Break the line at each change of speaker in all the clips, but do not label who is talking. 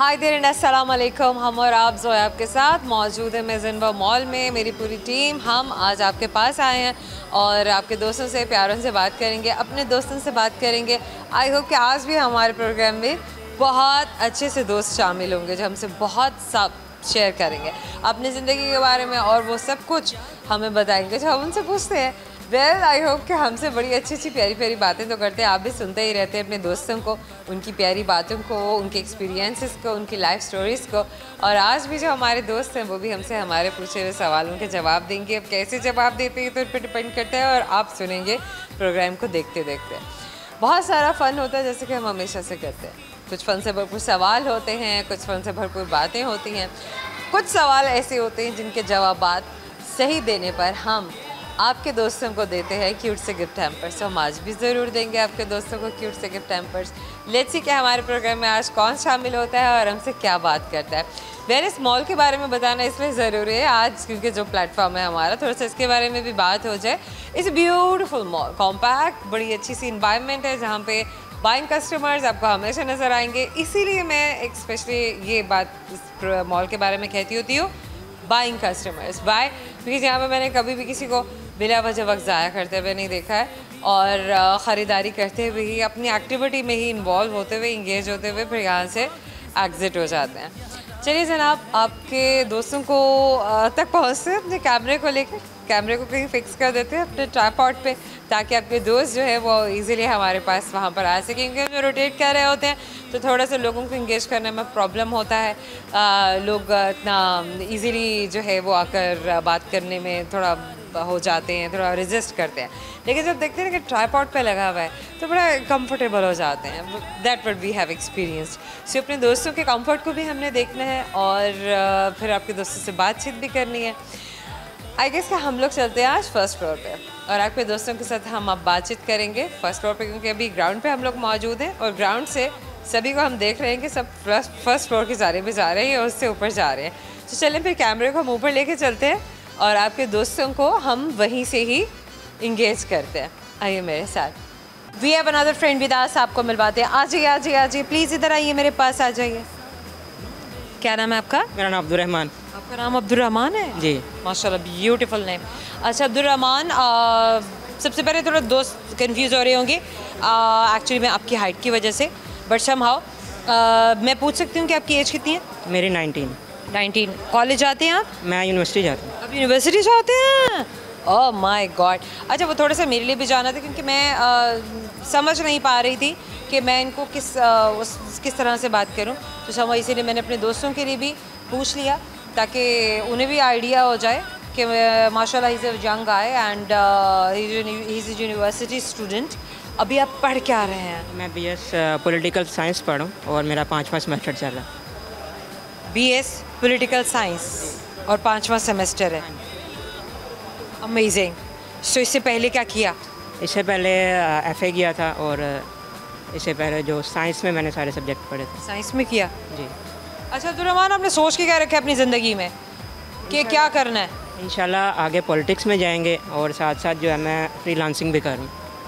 Hi there and अस्सलाम वालेकुम। हम और आप जो है आपके साथ मौजूद है मैं ज़िन्वा मॉल में, मेरी पूरी टीम हम आज आपके पास आए हैं और आपके दोस्तों से प्यारों से बात करेंगे, अपने दोस्तों से बात करेंगे। आई होप कि आज भी हमारे प्रोग्राम में बहुत अच्छे से दोस्त शामिल होंगे जो हमसे बहुत सब शेयर करेंगे अपनी ज़िंदगी के बारे में और वो सब कुछ हमें बताएंगे जो हम उनसे पूछते हैं। वेल आई होप कि हमसे बड़ी अच्छी अच्छी प्यारी प्यारी बातें तो करते हैं, आप भी सुनते ही रहते हैं अपने दोस्तों को, उनकी प्यारी बातों को, उनके एक्सपीरियंसेस को, उनकी लाइफ स्टोरीज़ को। और आज भी जो हमारे दोस्त हैं वो भी हमसे हमारे पूछे हुए सवालों के जवाब देंगे। अब कैसे जवाब देते हैं तो उन पर डिपेंड करता है और आप सुनेंगे प्रोग्राम को देखते देखते। बहुत सारा फ़न होता है जैसे कि हम हमेशा से करते हैं। कुछ फ़न से भरपूर सवाल होते हैं, कुछ फ़न से भरपूर बातें होती हैं, कुछ सवाल ऐसे होते हैं जिनके जवाब सही देने पर हम आपके दोस्तों को देते हैं क्यूट से गिफ्ट हैम्पर्स। तो हम आज भी ज़रूर देंगे आपके दोस्तों को क्यूट से गिफ्ट हैम्पर्स। लेट्स सी कि हमारे प्रोग्राम में आज कौन शामिल होता है और हमसे क्या बात करता है। वेरियस मॉल के बारे में बताना इसलिए ज़रूरी है आज क्योंकि जो प्लेटफॉर्म है हमारा, थोड़ा सा इसके बारे में भी बात हो जाए। इट्स ब्यूटीफुल मॉल, कॉम्पैक्ट, बड़ी अच्छी सी इन्वायरमेंट है जहाँ पे बाइंग कस्टमर्स आपको हमेशा नज़र आएंगे। इसीलिए मैं एक स्पेशली ये बात इस मॉल के बारे में कहती होती हूँ, बाइंग कस्टमर्स बाय, क्योंकि यहाँ पे मैंने कभी भी किसी को बिला वजह वक्त ज़ाया करते हुए नहीं देखा है और ख़रीदारी करते हुए ही अपनी एक्टिविटी में ही इन्वॉल्व होते हुए, इंगेज होते हुए फिर यहाँ से एग्ज़िट हो जाते हैं। चलिए जनाब, आपके दोस्तों को तक पहुँचते हैं अपने कैमरे को लेकर, कैमरे को कहीं फिक्स कर देते हैं अपने ट्राइपॉड पे ताकि आपके दोस्त जो है वो इजीली हमारे पास वहाँ पर आ सकें। क्योंकि जो रोटेट कर रहे होते हैं तो थोड़ा सा लोगों को इंगेज करने में प्रॉब्लम होता है, लोग इतना इजीली जो है वो आकर बात करने में थोड़ा हो जाते हैं, थोड़ा रेजिस्ट करते हैं। लेकिन जब देखते हैं कि ट्राइपॉड पे लगा हुआ है तो बड़ा कंफर्टेबल हो जाते हैं। That what we have experienced. So अपने दोस्तों के कंफर्ट को भी हमने देखना है और फिर आपके दोस्तों से बातचीत भी करनी है। आई गेस कि हम लोग चलते हैं आज फर्स्ट फ्लोर पे और आपके दोस्तों के साथ हम अब बातचीत करेंगे फर्स्ट फ्लोर पे, क्योंकि अभी ग्राउंड पे हम लोग मौजूद हैं और ग्राउंड से सभी को हम देख रहे हैं कि सब फर्स्ट फ्लोर के सारे भी जा रहे हैं और उससे ऊपर जा रहे हैं। तो चलें फिर कैमरे को हम ऊपर लेके चलते हैं और आपके दोस्तों को हम वहीं से ही इंगेज करते हैं। आइए मेरे साथ। We have another friend with us, आपको मिलवाते हैं। आ जाइए आ जाइए आ जाइए, प्लीज़ इधर आइए, मेरे पास आ जाइए। क्या नाम है आपका?
मेरा नाम अब्दुर्रहमान।
आपका नाम अब्दुर्रहमान है जी? माशाल्लाह, ब्यूटीफुल नेम। अच्छा अब्दुर्रहमान, सबसे पहले थोड़ा दोस्त कंफ्यूज हो रहे होंगे एक्चुअली मैं आपकी हाइट की वजह से, बट समहाउ मैं पूछ सकती हूँ कि आपकी एज कितनी है?
मेरी 19।
कॉलेज जाते हैं आप?
मैं यूनिवर्सिटी जाता हूँ।
अब यूनिवर्सिटी जाते हैं? Oh my God. अच्छा, वो थोड़ा सा मेरे लिए भी जाना था क्योंकि मैं समझ नहीं पा रही थी कि मैं इनको किस तरह से बात करूं, तो समझ इसीलिए मैंने अपने दोस्तों के लिए भी पूछ लिया ताकि उन्हें भी आइडिया हो जाए कि माशाल्लाह is a young guy and he is a university student. अभी आप पढ़ क्या रहे हैं?
मैं BS पॉलिटिकल साइंस पढ़ हूँ और मेरा 5वां सेमेस्टर चल रहा है।
BS पॉलिटिकल साइंस और 5वां सेमेस्टर है। अमेजिंग। सो इससे पहले क्या किया?
इससे पहले FA किया था और इससे पहले जो साइंस में मैंने सारे सब्जेक्ट पढ़े थे।
साइंस में किया
जी।
अच्छा अब्दुर्रहमान, आपने सोच के क्या रखा है अपनी ज़िंदगी में कि क्या करना है?
इंशाल्लाह आगे पॉलिटिक्स में जाएंगे और साथ साथ जो है मैं फ्रीलांसिंग भी करूँ।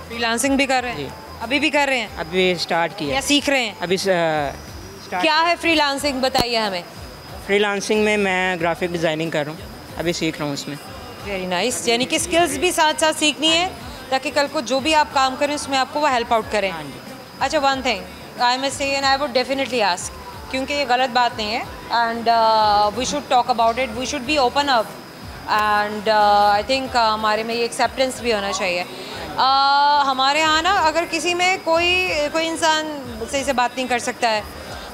फ्रीलांसिंग भी कर रहे हैं?
जी।
अभी भी कर रहे हैं?
अभी स्टार्ट किया।
या सीख रहे हैं?
अभी
क्या है फ्रीलांसिंग, बताइए हमें।
फ्रीलांसिंग में मैं ग्राफिक डिज़ाइनिंग कर रहा हूँ, अभी सीख रहा हूँ उसमें।
Very nice. यानी कि स्किल्स भी साथ साथ सीखनी है ताकि कल को जो भी आप काम करें उसमें आपको वो हेल्प आउट करें। अच्छा, one thing I must say and I would definitely ask, क्योंकि ये गलत बात नहीं है and we should talk about it, we should be open up and I think हमारे में ये एक्सेप्टेंस भी होना चाहिए। हमारे यहाँ ना अगर किसी में कोई इंसान सही से बात नहीं कर सकता है,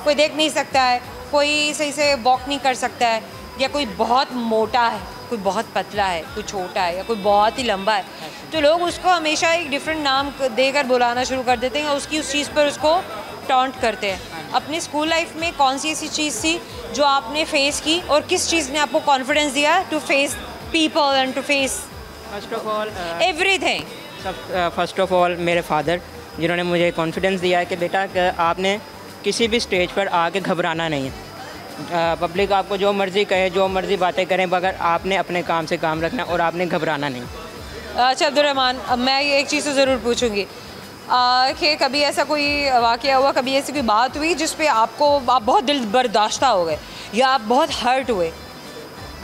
कोई देख नहीं सकता है, कोई सही से वॉक नहीं कर सकता है, या कोई बहुत मोटा है, कोई बहुत पतला है, कोई छोटा है या कोई बहुत ही लंबा है, तो लोग उसको हमेशा एक डिफरेंट नाम देकर बुलाना शुरू कर देते हैं, उसकी उस चीज़ पर उसको टॉन्ट करते हैं। अपनी स्कूल लाइफ में कौन सी ऐसी चीज़ थी जो आपने फेस की और किस चीज़ ने आपको कॉन्फिडेंस दिया to face people and to face
first of all
everything?
First of all मेरे फादर, जिन्होंने मुझे कॉन्फिडेंस दिया है कि बेटा आपने किसी भी स्टेज पर आके घबराना नहीं है। पब्लिक आपको जो मर्ज़ी कहे, जो मर्ज़ी बातें करें, मगर आपने अपने काम से काम रखना और आपने घबराना नहीं।
अच्छा अब्दुर्रहमान, अब मैं ये एक चीज़ तो ज़रूर पूछूंगी, कि कभी ऐसा कोई वाक़या हुआ, कभी ऐसी कोई बात हुई जिस पे आपको आप बहुत दिल बर्दाश्ता हो गए या आप बहुत हर्ट हुए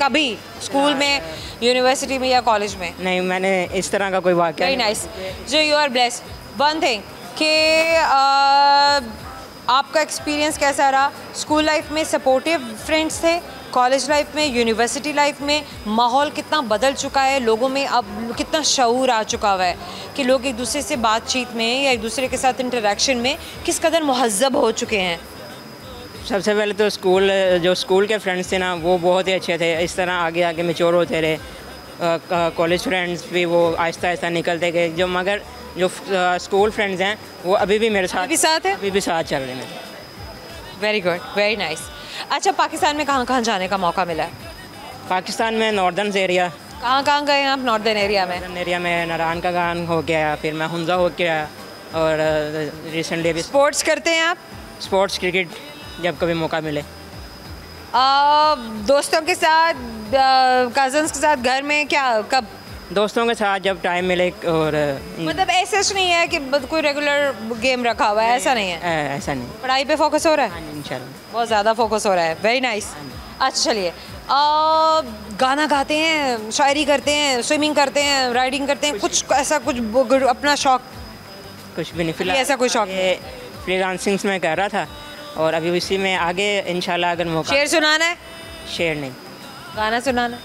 कभी स्कूल में, यूनिवर्सिटी में या कॉलेज में?
नहीं, मैंने इस तरह का कोई वाक़या
वेरी नाइस। जो you are blessed. One thing कि आपका एक्सपीरियंस कैसा रहा? स्कूल लाइफ में सपोर्टिव फ्रेंड्स थे, कॉलेज लाइफ में, यूनिवर्सिटी लाइफ में माहौल कितना बदल चुका है, लोगों में अब कितना शऊर आ चुका हुआ है कि लोग एक दूसरे से बातचीत में या एक दूसरे के साथ इंटरेक्शन में किस कदर मुहज़्ज़ब हो चुके हैं?
सबसे पहले तो स्कूल के फ्रेंड्स थे ना, वो बहुत ही अच्छे थे। इस तरह आगे आगे मैच्योर होते रहे। कॉलेज फ्रेंड्स भी वो आहिस्ता आहिस्ता निकलते गए, मगर जो स्कूल फ्रेंड्स हैं वो अभी भी मेरे साथ
है,
अभी भी साथ चल रहे हैं।
Very good, very nice. अच्छा, पाकिस्तान में कहाँ कहाँ जाने का मौका मिला है?
पाकिस्तान में नॉर्दर्न एरिया।
कहाँ गए हैं आप नॉर्दर्न एरिया में?
नॉर्दर्न एरिया में नारायण का गान हो गया, फिर मैं हुंजा हो गया, और रिसेंटली अभी
स्पोर्ट्स करते हैं आप?
स्पोर्ट्स, क्रिकेट, जब कभी मौका मिले।
दोस्तों के साथ, कजन्स के साथ, घर में, क्या कब?
दोस्तों के साथ जब टाइम मिले। और
मतलब ऐसा नहीं है कि कोई रेगुलर गेम रखा हुआ है, ऐसा नहीं है?
ऐसा नहीं।
पढ़ाई पे फोकस हो रहा है?
हाँ, इंशाल्लाह
बहुत ज़्यादा फोकस हो रहा है। Very nice. अच्छा, चलिए, गाना गाते हैं, शायरी करते हैं, स्विमिंग करते हैं, राइडिंग करते हैं, कुछ ऐसा कुछ अपना शौक?
कुछ भी नहीं फिलहाल।
ऐसा कोई शौक?
ये फ्रीलांसिंग में कर रहा था और अभी उसी में आगे इंशाल्लाह अगर मौका।
शेर सुनाना है?
शेर नहीं,
गाना सुनाना?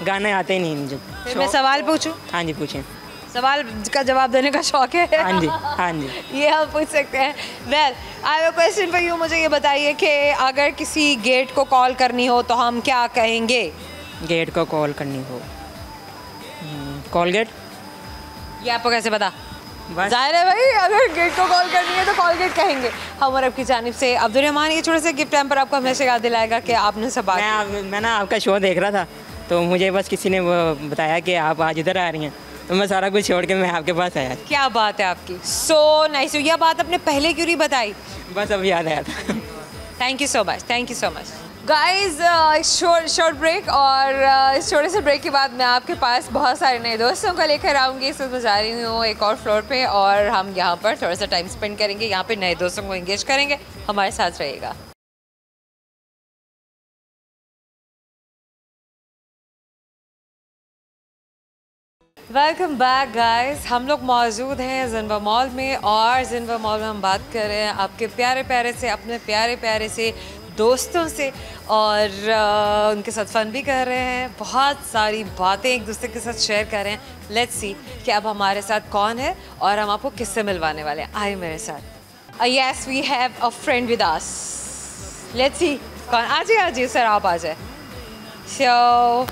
गाने आते ही नहीं मुझे।
फिर मैं सवाल पूछूं?
हाँ जी, पूछें।
सवाल का जवाब देने का शौक है?
हाँ जी, हाँ जी।
ये हम पूछ सकते हैं। Well, I have a question for you. मुझे ये बताइए कि अगर किसी गेट को कॉल करनी हो तो हम क्या कहेंगे? गेट
को कॉल करनी हो, कॉलगेट।
ये आपको कैसे पता? जाहिर है भाई, अगर गेट को कॉल करनी है तो कॉलगेट कहेंगे। हम और आपकी जानिब से अब्दुल रहमान ये छोटे से गिफ्ट टाइम पर आपको हमेशा याद दिलाएगा कि आपने सब बात।
मैं ना आपका शो देख रहा था, तो मुझे बस किसी ने वो बताया कि आप आज इधर आ रही हैं, तो मैं सारा कुछ छोड़ के मैं आपके पास आया।
क्या बात है आपकी, सो नाइस। यह बात आपने पहले क्यों नहीं बताई?
बस अब याद आया था।
Thank you so much, thank you so much guys. Short break, और इस छोटे से ब्रेक के बाद मैं आपके पास बहुत सारे नए दोस्तों को लेकर आऊँगी। इस वक्त मैं जा रही हूँ एक और फ्लोर पे, और हम यहाँ पर थोड़ा सा टाइम स्पेंड करेंगे, यहाँ पे नए दोस्तों को एंगेज करेंगे। हमारे साथ रहिएगा। Welcome back guys. हम लोग मौजूद हैं जिनवा मॉल में, और जिनवा मॉल में हम बात कर रहे हैं आपके प्यारे प्यारे से, अपने प्यारे प्यारे से दोस्तों से, और उनके साथ फ़न भी कर रहे हैं, बहुत सारी बातें एक दूसरे के साथ शेयर कर रहे हैं। लेट्स सी कि अब हमारे साथ कौन है और हम आपको किससे मिलवाने वाले हैं। आइए मेरे साथ। Yes, we have a friend with us. Let's see कौन। आ जाइए सर, आप आ जाए। सो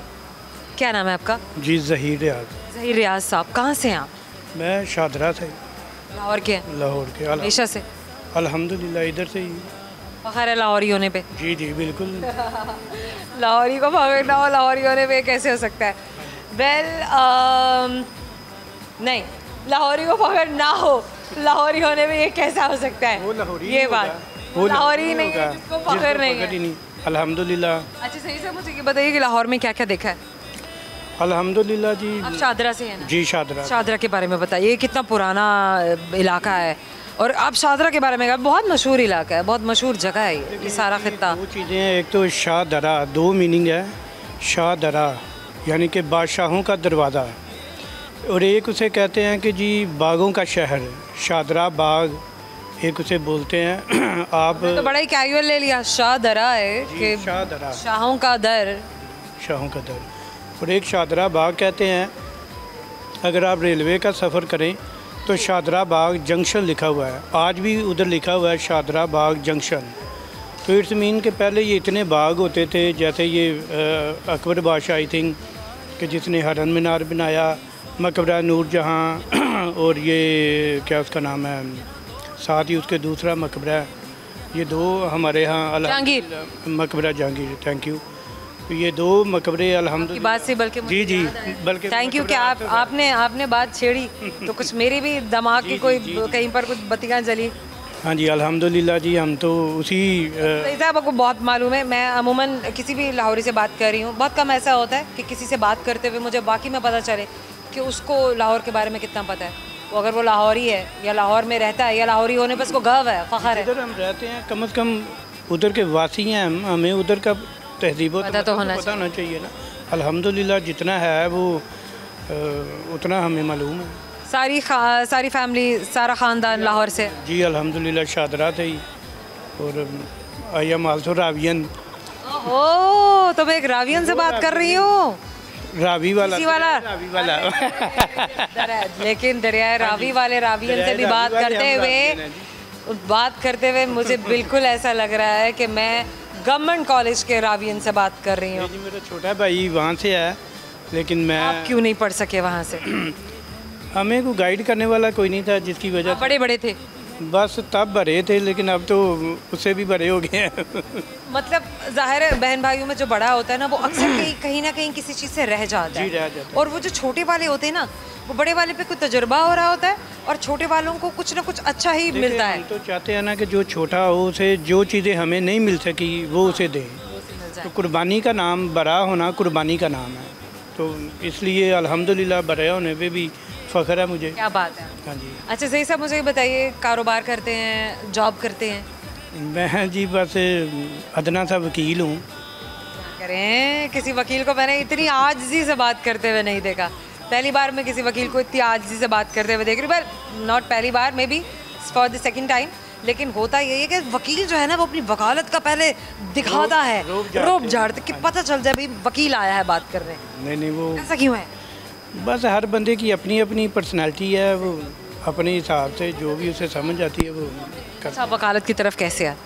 क्या नाम है आपका?
जी, ज़हीर रियाज।
ज़हीर रियाज साहब, कहाँ से हैं आप?
मैं शादरा से।
लाहौर के?
लाहौर के।
हमेशा से?
अल्हम्दुलिल्लाह, इधर से ही।
फ़ख्र है लाहौरी होने पे?
जी जी बिल्कुल।
लाहौरी को फ़ख्र ना हो लाहौरी होने पे कैसे हो सकता है? वेल, नहीं, लाहौरी को फ़ख्र ना हो लाहौरी होने पे ये कैसा हो सकता है?
वो लाहौरी
ये बात, वो लाहौरी नहीं है जिसको फ़ख्र नहीं है।
अल्हम्दुलिल्लाह।
अच्छा, सही से मुझे ये बताइए कि लाहौर में क्या क्या देखा है?
अल्हम्दुलिल्लाह जी।
आप शादरा से हैं ना?
जी, शादरा।
शादरा के बारे में बताइए, कितना पुराना इलाका है, और आप शादरा के बारे में, बहुत मशहूर इलाका है, बहुत मशहूर जगह है ये सारा खित्ता।
दो चीज़ें हैं, एक तो शाह दरा, दो मीनिंग है। शाह दरा यानी कि बादशाहों का दरवाज़ा, और एक उसे कहते हैं कि जी बागों का शहर, शादरा बाग एक उसे बोलते हैं। आप
तो बड़ा ही कैजुअल ले लिया। शाह दरा है कि
शाह दरा,
शाहों का दर।
शाहों का दर, और एक शादरा बाग कहते हैं। अगर आप रेलवे का सफ़र करें तो शादरा बाग जंक्शन लिखा हुआ है, आज भी उधर लिखा हुआ है शादरा बाग जंक्शन। तो इट्स मीन के पहले ये इतने बाग होते थे, जैसे ये अकबर बादशाह आई थिंक कि जिसने हरन मीनार बनाया, मकबरा नूर जहाँ, और ये क्या उसका नाम है, साथ ही उसके दूसरा मकबरा, ये दो हमारे यहाँ
जहांगीर,
मकबरा जहांगीर। Thank you. ये दो मकबरे अल्हम्दुलिल्लाह।
बात से बल्कि
जी जी, बल्कि
थैंक यू कि आपने बात छेड़ी तो कुछ मेरी भी दिमाग की कोई कहीं पर कुछ बत्तियाँ जली।
हाँ जी, अल्हम्दुलिल्लाह जी। हम तो उसी
साहब आपको बहुत मालूम है, मैं अमूमन किसी भी लाहौरी से बात कर रही हूँ, बहुत कम ऐसा होता है कि किसी से बात करते हुए मुझे बाकी में पता चले कि उसको लाहौर के बारे में कितना पता है। अगर वो लाहौरी है या लाहौर में रहता है या लाहौरी होने पर उसको गर्व है, फ़ख्र है।
उधर हम रहते हैं, कम से कम उधर के वासी हैं हम, हमें उधर का तहजीब
पता तो होना
चाहिए ना। अल्हम्दुलिल्लाह जितना है वो उतना हमें मालूम है।
सारी फैमिली, सारा ख़ानदान लाहौर से?
जी अल्हम्दुलिल्लाह शादरा थे ही, और आई एम आल्सो रावियन।
ओह, तो मैं एक रावियन से बात कर रही हूँ।
रावी वाला
रावी वाला लेकिन दरियाए रावी वाले रावियन से भी बात करते हुए मुझे बिल्कुल ऐसा लग रहा है कि मैं गवर्नमेंट कॉलेज के रावियन से बात कर रही हूँ।
मेरा छोटा भाई वहाँ से है, लेकिन मैं
आप क्यों नहीं पढ़ सके वहाँ से?
हमें को गाइड करने वाला कोई नहीं था, जिसकी वजह
बड़े बड़े थे
बस तब बड़े थे, लेकिन अब तो उससे भी बड़े हो गए हैं।
मतलब जाहिर है बहन भाइयों में जो बड़ा होता है ना, वो अक्सर कहीं ना कहीं किसी चीज़ से रह जाता है।
जी रह जाता है।
और वो जो छोटे वाले होते हैं ना, वो बड़े वाले पे कुछ तजुर्बा हो रहा होता है और छोटे वालों को कुछ ना कुछ अच्छा ही मिलता है।
हम तो चाहते हैं ना कि जो छोटा हो उसे जो चीज़ें हमें नहीं मिल सकी वो उसे दें। तो कुर्बानी का नाम बड़ा होना कुर्बानी का नाम है, तो इसलिए अल्हम्दुलिल्लाह बड़े होने पे भी फ़ख्र है मुझे।
क्या बात है।
हाँ जी।
अच्छा सही साहब, मुझे बताइए, कारोबार करते हैं, जॉब करते हैं?
मैं जी बस अदना सा वकील हूँ।
क्या करें, किसी वकील को मैंने इतनी आजिज़ी से बात करते हुए नहीं देखा। पहली बार मैं किसी वकील को इतनी आजिज़ी से बात करते हुए देख रही हूँ। वेल नॉट पहली बार, maybe for the second time. लेकिन होता यही है कि वकील जो है ना, वो अपनी वकालत का पहले दिखाता है, रोब झाड़ते कि पता चल जाए भाई वकील आया है बात करने।
नहीं वो
ऐसा क्यों है?
बस हर बंदे की अपनी अपनी पर्सनैलिटी है, वो अपने हिसाब से जो भी उसे समझ आती है वो
अच्छा, वकालत की तरफ कैसे है?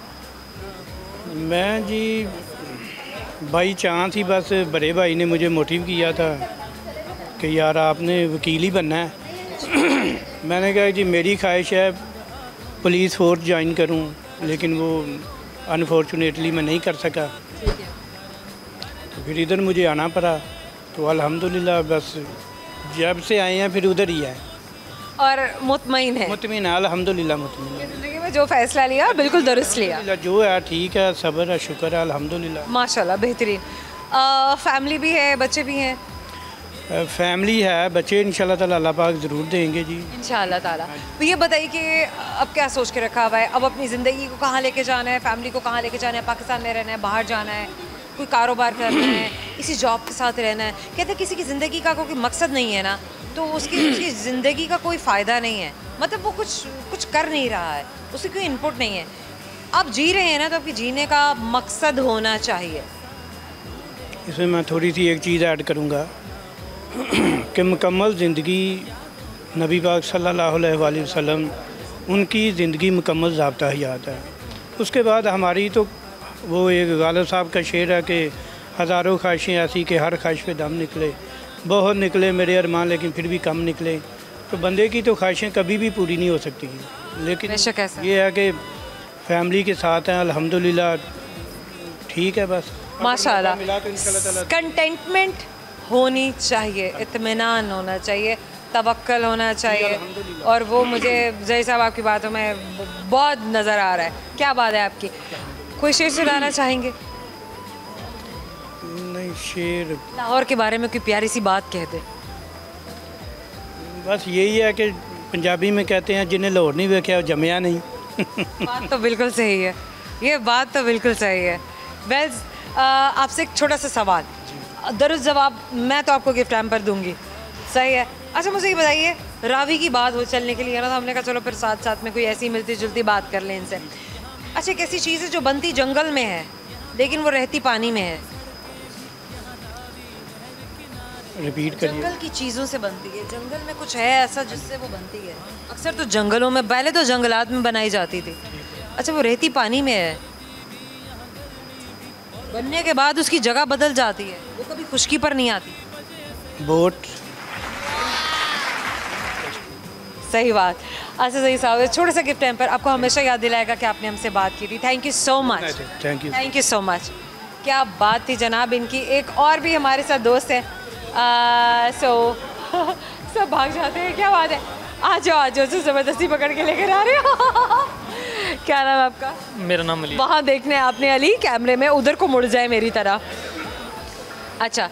मैं जी बाई चांस ही बस बड़े भाई ने मुझे मोटिव किया था कि यार आपने वकील ही बनना है। मैंने कहा जी मेरी ख्वाहिश है पुलिस फोर्स ज्वाइन करूं, लेकिन वो अनफॉर्चुनेटली मैं नहीं कर सका, तो फिर इधर मुझे आना पड़ा। तो अल्हम्दुलिल्लाह बस जब से आए हैं फिर उधर ही है।
और मुतमईन है?
मुतमिन है अल्हम्दुलिल्लाह, मुतमिन है।
ज़िंदगी में जो फैसला लिया बिल्कुल दुरुस्त लिया।
जो है ठीक है, सब्र है, शुक्र है अल्हम्दुलिल्लाह।
माशाल्लाह, बेहतरीन। फैमिली भी है, बच्चे भी हैं?
फैमिली है, बच्चे इंशाल्लाह ताला अल्लाह पाक ज़रूर देंगे जी
इंशाल्लाह ताला। तो ये बताइए कि अब क्या सोच के रखा हुआ है? अब अपनी ज़िंदगी को कहाँ लेके जाना है, फैमिली को कहाँ लेके जाना है? पाकिस्तान में रहना है, बाहर जाना है, कोई कारोबार करना है, इसी जॉब के साथ रहना है? कहते हैं किसी की ज़िंदगी का कोई मकसद नहीं है ना, तो उसकी ज़िंदगी का कोई फ़ायदा नहीं है। मतलब वो कुछ कर नहीं रहा है, उसकी कोई इनपुट नहीं है। आप जी रहे हैं ना, तो आपकी जीने का मकसद होना चाहिए।
इसमें मैं थोड़ी सी एक चीज़ ऐड करूँगा कि मुकम्मल ज़िंदगी नबी पाक सल्लल्लाहु अलैहि वसल्लम उनकी ज़िंदगी मुकम्मल ज़ाब्ता हयात है। उसके बाद हमारी तो वो एक गालिब साहब का शेर है कि हज़ारों ख्वाहिशें ऐसी कि हर ख्वाहिश पे दम निकले, बहुत निकले मेरे अरमान लेकिन फिर भी कम निकले। तो बंदे की तो ख्वाहिशें कभी भी पूरी नहीं हो सकती, लेकिन ये है कि फैमिली के साथ हैं अल्हम्दुलिल्लाह, ठीक है बस
माशाल्लाह। कंटेंटमेंट होनी चाहिए, इत्मीनान होना चाहिए, तवक्कल होना चाहिए, और वो मुझे जय साहब आपकी बातों में बहुत नज़र आ रहा है। क्या बात है आपकी? कोई शेर सुनाना चाहेंगे?
नहीं, शेर
लाहौर के बारे में कोई प्यारी सी बात कह दे।
बस यही है कि पंजाबी में कहते हैं जिन्हें लाहौर नहीं देखा जमया नहीं।
बात तो बिल्कुल सही है, ये बात तो बिल्कुल सही है। वेल, आपसे एक छोटा सा सवाल, दरुस्त जवाब मैं तो आपको गिफ्ट हैम्पर दूंगी, सही है? अच्छा मुझे ये बताइए, रावी की बात हो चलने के लिए ना, तो हमने कहा चलो फिर साथ साथ में कोई ऐसी मिलती जुलती बात कर लें इनसे। अच्छा, एक ऐसी चीज़ है जो बनती जंगल में है लेकिन वो रहती पानी में है।
रिपीट करिए।
जंगल की चीज़ों से बनती है, जंगल में कुछ है ऐसा जिससे वो बनती है। अक्सर तो जंगलों में, पहले तो जंगलात में बनाई जाती थी। अच्छा, वो रहती पानी में है, बनने के बाद उसकी जगह बदल जाती है, वो कभी खुश्की पर नहीं आती।
बोट।
सही बात। अच्छा सही साहब, छोटे से गिफ्ट पर आपको हमेशा याद दिलाएगा कि आपने हमसे बात की थी। Thank you so much. Thank you so much. क्या बात थी जनाब इनकी। एक और भी हमारे साथ दोस्त है, सब भाग जाते हैं, क्या बात है। आ जाओ जो ज़बरदस्ती पकड़ के लेकर आ रहे हो। क्या नाम है आपका?
मेरा नाम अली।
वहाँ देखने आपने अली, कैमरे में उधर को मुड़ जाए मेरी तरह। अच्छा,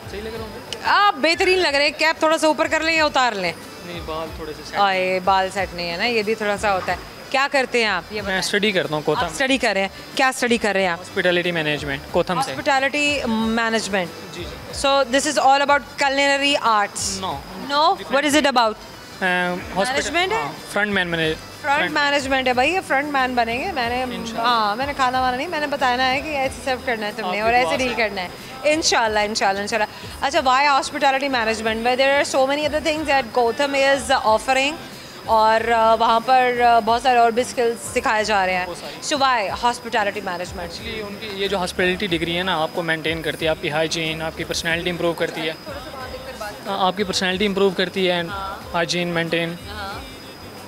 आप बेहतरीन लग रहे हैं। कैप थोड़ा सा ऊपर कर लें या उतार लें?
नहीं, बाल थोड़े से सेट।
और बाल सेट नहीं है ना, ये भी थोड़ा सा होता है। क्या करते हैं आप ये
मैं स्टडी करता हूँ कोथम।
स्टडी कर रहे हैं, क्या स्टडी कर रहे हैं आप?
हॉस्पिटैलिटी मैनेजमेंट कोथम से।
Hospitality management.
जी।
So this is all about culinary arts?
No
no, what is it about?
Management है, फ्रंट मैन
फ्रंट मैनेजमेंट है भाई, ये फ्रंट मैन बनेंगे। मैंने खाना वाना नहीं, मैंने बताया है कि ऐसे सर्व करना है तुमने और ऐसे डील करना है। इंशाल्लाह इंशाल्लाह इंशाल्लाह। अच्छा, why hospitality management? Where there are so many other things that Gotham is offering, और वहाँ पर बहुत सारे और भी स्किल्स सिखाए जा रहे हैं। So why hospitality management?
Actually उनकी ये जो हॉस्पिटैलिटी डिग्री है ना, आपको मेंटेन करती है, आपकी हाइजीन, आपकी पर्सनैलिटी इंप्रूव करती है। आपकी पर्सनैलिटी इंप्रूव करती है, हाइजीन मेंटेन,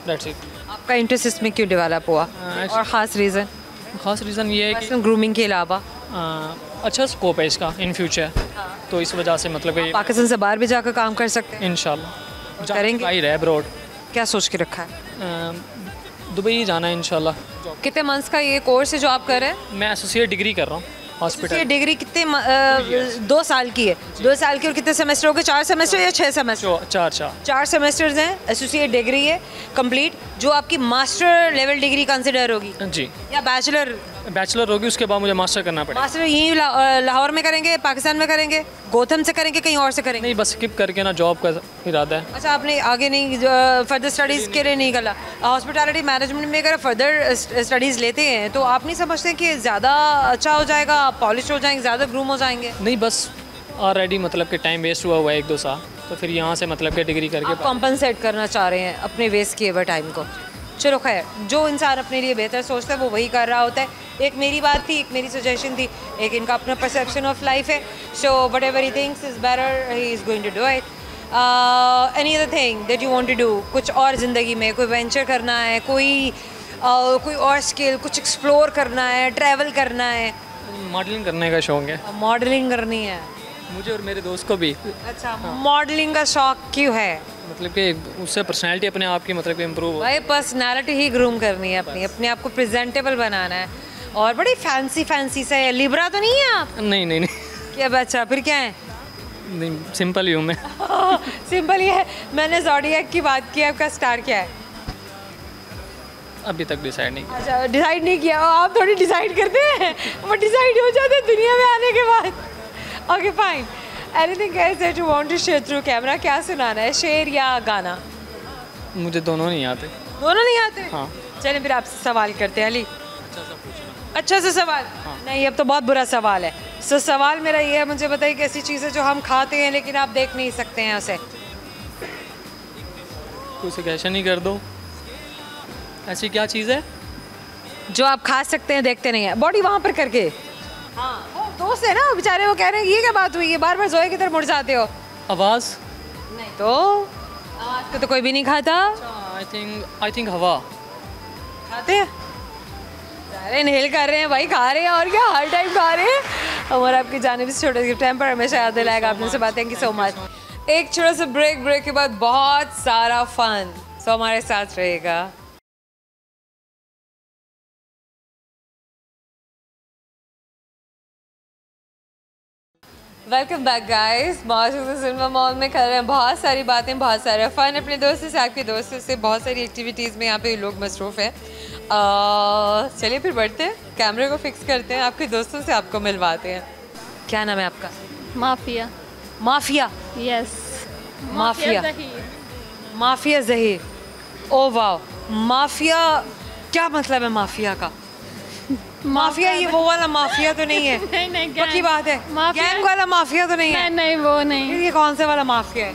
दैट्स इट।
आपका इंटरेस्ट इसमें क्यों डेवलप हुआ, और ख़ास रीज़न?
खास रीज़न ये है कि
पर्सनल ग्रूमिंग के अलावा
अच्छा स्कोप है इसका इन फ्यूचर, तो इस वजह से मतलब कि
पाकिस्तान से बाहर भी जाकर काम कर सकते हैं?
इंशाल्लाह
करेंगे?
बाहर है अब्रॉड।
क्या सोच के रखा है?
दुबई जाना है इंशाल्लाह।
कितने मंथ्स का ये कोर्स है जो आप कर रहे हैं?
मैं एसोसिएट डिग्री कर रहा हूँ हॉस्पिटल।
ये डिग्री कितने 2 साल की है? 2 साल की, और कितने सेमेस्टर हो गए? 4 सेमेस्टर या 6 सेमेस्टर?
4
सेमेस्टर्स हैं। एसोसिएट डिग्री है कंप्लीट, जो आपकी मास्टर लेवल डिग्री कंसिडर होगी
जी,
या
बैचलर होगी, उसके बाद मुझे मास्टर करना पड़ेगा।
मास्टर यहीं लाहौर में करेंगे, पाकिस्तान में करेंगे, गोथम से करेंगे, कहीं और से करेंगे?
नहीं, बस स्किप करके ना जॉब का इरादा है।
अच्छा, आपने आगे नहीं फर्दर स्टडीज़ के लिए नहीं करा? हॉस्पिटैलिटी मैनेजमेंट में अगर फर्दर स्टडीज़ लेते हैं तो आप नहीं समझते कि ज़्यादा अच्छा हो जाएगा, पॉलिश हो जाएंगे, ज़्यादा ग्रूम हो जाएंगे?
नहीं, बस ऑलरेडी मतलब कि टाइम वेस्ट हुआ है 1-2 साल, तो फिर यहाँ से मतलब कि डिग्री करके
कॉम्पनसेट करना चाह रहे हैं अपने वेस्ट किए हुए टाइम को। चलो खैर, जो इंसान अपने लिए बेहतर सोचता है वो वही कर रहा होता है। एक मेरी बात थी, एक मेरी सजेशन थी, एक इनका अपना परसेप्शन ऑफ लाइफ है। So whatever he thinks is better, he is going to do it. Any other thing that you want to do? कुछ और ज़िंदगी में कोई वेंचर करना है, कोई और स्किल, कुछ एक्सप्लोर करना है, ट्रैवल करना है?
मॉडलिंग करने का शौक है
मॉडलिंग करनी है
मुझे और मेरे दोस्त को भी।
अच्छा, मॉडलिंग का शौक क्यों है?
मतलब कि उससे पर्सनैलिटी अपने आप की मतलब कि इम्प्रूव हो।
भाई पर्सनालिटी ही ग्रूम करनी है, अपने आप को प्रेजेंटेबल बनाना है। और बड़ी फैंसी सा है। लिब्रा तो नहीं है आप?
नहीं
क्या बच्चा, फिर क्या है?
नहीं, सिंपल ही हूँ मैं।
सिंपल ही है। मैंने ज़ोडिएक की बात की, आपका स्टार क्या है?
अभी तक डिसाइड नहीं किया।
अच्छा, डिसाइड नहीं किया? आप थोड़ी डिसाइड करते हैं, वो डिसाइड हो जाते हैं दुनिया में आने के बाद। Okay fine. Anything guys that you want to share through camera? क्या सुनाना है, शेर या गाना?
मुझे दोनों नहीं आते।
दोनों नहीं आते?
हाँ।
चलिए फिर आपसे सवाल करते हैं अली। अच्छा सा सवाल? हाँ। नहीं, अब तो बहुत बुरा सवाल है। सो सवाल मेरा ये है, मुझे बताइए कि ऐसी चीज़ है जो हम खाते हैं लेकिन आप देख नहीं सकते हैं उसे?
कोई सजेशन ही कर दो, ऐसी क्या चीज़ है
जो आप खा सकते हैं देखते नहीं है? बॉडी वहाँ पर करके। हाँ, वो दोस्त है ना बेचारे, वो कह रहे हैं ये क्या बात हुई है, बार बार जोए की तरफ मुड़ जाते हो?
आवाज़?
नहीं तो आवाज़ को तो कोई भी नहीं खाता।
आई थिंक हवा।
खाते हैं? अरे इनहेल कर रहे हैं भाई, खा रहे हैं, और क्या हर टाइम खा रहे हैं। और आपकी जानिब से छोटे गिफ्ट पर हमेशा याद दिलाएगा आपने से बात। Thank you so much. एक छोटा सा ब्रेक के बाद बहुत सारा फन, सो हमारे साथ रहेगा। Welcome back guys. मौजूद सिनेमा मॉल में कर रहे हैं बहुत सारी बातें, बहुत सारा फन अपने दोस्तों से, आपके दोस्तों से, बहुत सारी एक्टिविटीज़ में यहाँ पे लोग मसरूफ़ हैं। चलिए फिर बढ़ते हैं, कैमरे को फिक्स करते हैं, आपके दोस्तों से आपको मिलवाते हैं। क्या नाम है आपका?
Mafia.
Mafia?
Yes.
Mafia Mafia Zaheer. ओ वाह, माफिया क्या मतलब है माफिया का? माफिया ये वो वाला माफिया तो नहीं है?
नहीं
पक्की बात है, गैंग वाला माफिया तो नहीं है?
नहीं वो नहीं।
ये कौन से वाला माफिया है?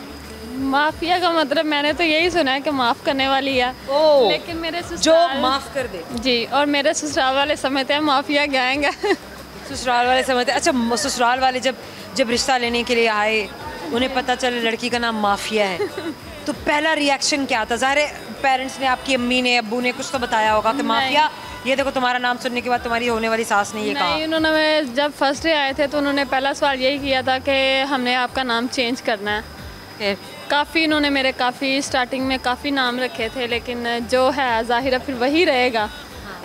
माफिया का मतलब मैंने तो यही सुना है कि माफ करने वाली है।
ओ,
लेकिन मेरे
जो
ससुराल
माफ कर दे।
जी, और मेरे ससुराल वाले समझते हैं माफिया गैंग है।
ससुराल वाले समझते? अच्छा, ससुराल वाले जब रिश्ता लेने के लिए आए, उन्हें पता चले लड़की का नाम माफिया है, तो पहला रिएक्शन क्या था? ज़ाहिर है पेरेंट्स ने, आपकी अम्मी ने, अब्बू ने कुछ तो बताया होगा कि माफिया, ये देखो तुम्हारा नाम सुनने के बाद तुम्हारी होने वाली सास ने ये कहा।
नहीं, उन्होंने जब फर्स्ट डे आए थे तो उन्होंने पहला सवाल यही किया था कि हमने आपका नाम चेंज करना है। काफ़ी इन्होंने मेरे स्टार्टिंग में काफ़ी नाम रखे थे, लेकिन जो है ज़ाहिर फिर वही रहेगा।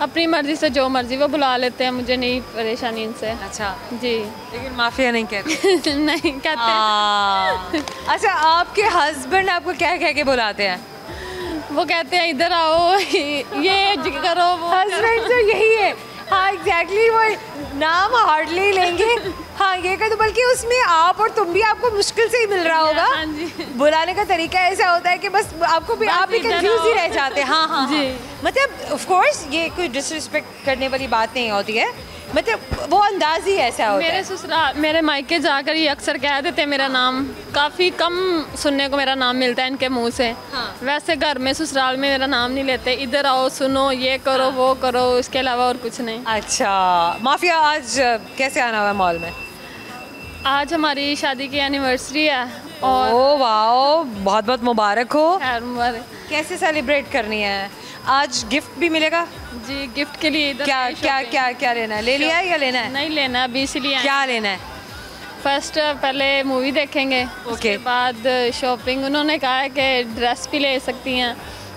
अपनी मर्जी से जो मर्जी वो बुला लेते हैं, मुझे नहीं परेशानी इनसे।
अच्छा,
जी।
लेकिन माफिया नहीं कहते।
नहीं कहते।
अच्छा, आपके हस्बैंड आपको क्या कह के बुलाते हैं?
वो कहते हैं इधर आओ, ये करो, वो
हस्बैंड तो यही है। हाँ एग्जैक्टली, वो नाम हार्डली लेंगे। हाँ ये कर दो, बल्कि उसमें आप और तुम भी आपको मुश्किल से ही मिल रहा होगा।
हाँ जी।
बुलाने का तरीका ऐसा होता है कि बस आपको भी, आप भी कंफ्यूज ही रह जाते हैं। हाँ हाँ
जी।
मतलब ऑफ कोर्स ये कोई डिसरिस्पेक्ट करने वाली बात नहीं होती है, मतलब वो अंदाज ही ऐसा होता है।
मेरे ससुराल, मेरे मायके जाकर ये अक्सर कह देते हैं मेरा नाम, काफ़ी कम सुनने को मेरा नाम मिलता है इनके मुंह से।
हाँ।
वैसे घर में ससुराल में मेरा नाम नहीं लेते, इधर आओ, सुनो, ये करो, वो करो, इसके अलावा और कुछ नहीं।
अच्छा माफिया, आज कैसे आना हुआ मॉल में?
आज हमारी शादी की एनिवर्सरी है और
ओ वाओ, बहुत बहुत मुबारक हो।
खैर मुबारक।
कैसे सेलिब्रेट करनी है? आज गिफ्ट भी मिलेगा?
जी, गिफ्ट के लिए इधर
क्या
आई
क्या
shopping।
क्या क्या लेना है? ले लिया है या लेना है?
नहीं लेना है, अभी इसीलिए आए।
क्या लेना है?
फर्स्ट पहले मूवी देखेंगे, उसके बाद शॉपिंग। उन्होंने कहा है कि ड्रेस भी ले सकती हैं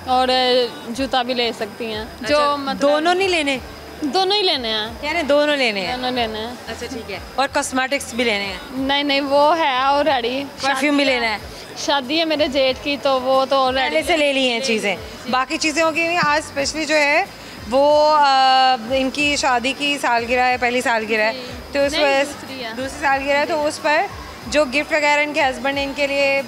और जूता भी ले सकती हैं। जो
अच्छा,
मतलब
दोनों नहीं लेने?
दोनों ही लेने हैं।
क्या नहीं, दोनों लेने हैं?
दोनों लेने हैं।
अच्छा ठीक है। और कॉस्मेटिक्स भी लेने हैं?
नहीं नहीं, वो है ऑलरेडी।
परफ्यूम भी लेना है?
शादी है मेरे जेठ की, तो वो तो
पहले
ऑलरेडी
से ले ली हैं चीज़ें, बाकी चीज़ें होगी नहीं। आज स्पेशली जो है वो इनकी शादी की सालगिरह है, पहली सालगिरह है, तो उस
नहीं,
वजह
दूसरी है।
दूसरी सालगिरह है, तो उस पर जो गिफ्ट वगैरह इनके हस्बैंड ने इनके लिए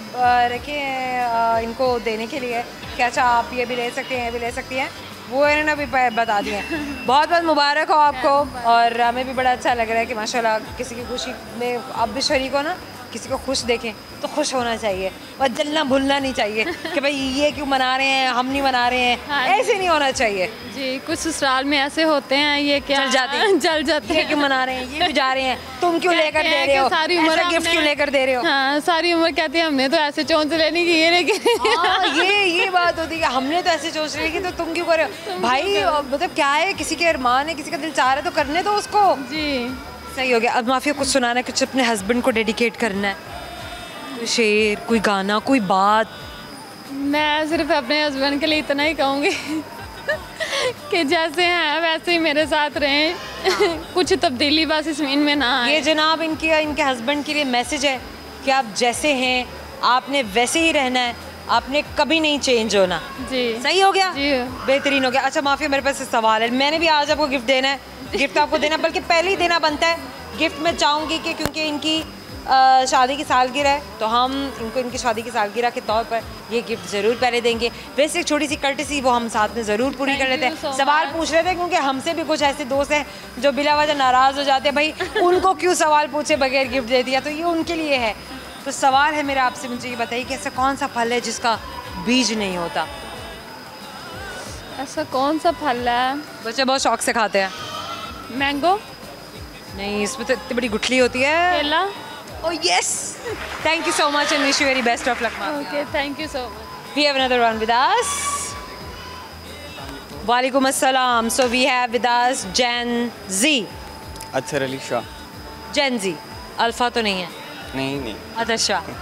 रखे हैं इनको देने के लिए कि अच्छा आप ये भी ले सकते हैं, ये भी ले सकती हैं, वो इन्होंने अभी बता दिए हैं। बहुत बहुत मुबारक हो आपको। और हमें भी बड़ा अच्छा लग रहा है कि माशाल्लाह किसी की खुशी में आप भी शरीक हो ना। किसी को खुश देखें तो खुश होना चाहिए और जलना भूलना नहीं चाहिए कि भाई ये क्यों मना रहे हैं, हम नहीं मना रहे हैं।
हाँ।
ऐसे नहीं होना चाहिए।
जी, कुछ ससुराल में ऐसे होते हैं, ये क्या
जल जाते हैं।
जल जाते
ये
हैं।
क्यों मना रहे हैं, ये क्यों जा रहे हैं, तुम क्यों लेकर
कहते
दे
हैं
रहे
कि
हो,
सारी उम्र
ऐसा गिफ्ट
हमने-
क्यों लेकर दे रहे हो।
हाँ, सारी उम्र कहती है हमने तो ऐसे चोंच लेनी की है, लेकिन
हाँ, ये बात होती है कि हमने तो ऐसे सोच रहे कि तो तुम क्यों कर रहे हो भाई। मतलब क्या है, किसी के अरमान है, किसी का दिल चाह रहा है तो करने दो उसको।
जी।
सही हो गया। अब माफिया कुछ सुनाना है, कुछ अपने हस्बैंड को डेडिकेट करना है, कोई शेर, कोई गाना, कोई बात।
मैं सिर्फ अपने हस्बैंड के लिए इतना ही कहूँगी कि जैसे हैं वैसे ही मेरे साथ रहें। कुछ तब्दीली बस इनमें ना आए।
ये जनाब इनके हस्बैंड के लिए मैसेज है कि आप जैसे हैं आपने वैसे ही रहना है, आपने कभी नहीं चेंज होना।
जी।
सही हो गया?
जी।
बेहतरीन हो गया। अच्छा माफिया, मेरे पास एक सवाल है। मैंने भी आज आपको गिफ्ट देना है, गिफ्ट आपको देना बल्कि पहले ही देना बनता है। गिफ्ट मैं चाहूँगी कि क्योंकि इनकी शादी की सालगिरह है तो हम इनको इनकी शादी की सालगिरह के तौर पर ये गिफ्ट ज़रूर पहले देंगे। वैसे एक छोटी सी कर्टसी वो हम साथ में ज़रूर पूरी कर लेते हैं। सवाल पूछ रहे थे क्योंकि हमसे भी कुछ ऐसे दोस्त हैं जो बिला वजह नाराज़ हो जाते हैं, भाई उनको क्यों सवाल पूछे बगैर गिफ्ट दे दिया, तो ये उनके लिए है। तो सवाल है मेरा आपसे, मुझे ये बताइए कि ऐसा कौन सा फल है जिसका बीज नहीं होता?
ऐसा कौन सा फल है?
बच्चे बहुत शौक से खाते हैं।
मैंगो।
नहीं, इसमें तो इतनी बड़ी गुठली होती है।
केला।
Oh yes! Thank you so much and wish you very best of luck, Mafia.
Okay, thank you so much.
We have another one with us. Walaikum assalam. So we have with us Gen Z.
Athar Ali Shah.
Gen Z. Alpha तो नहीं है?
नहीं।
अतर शाह।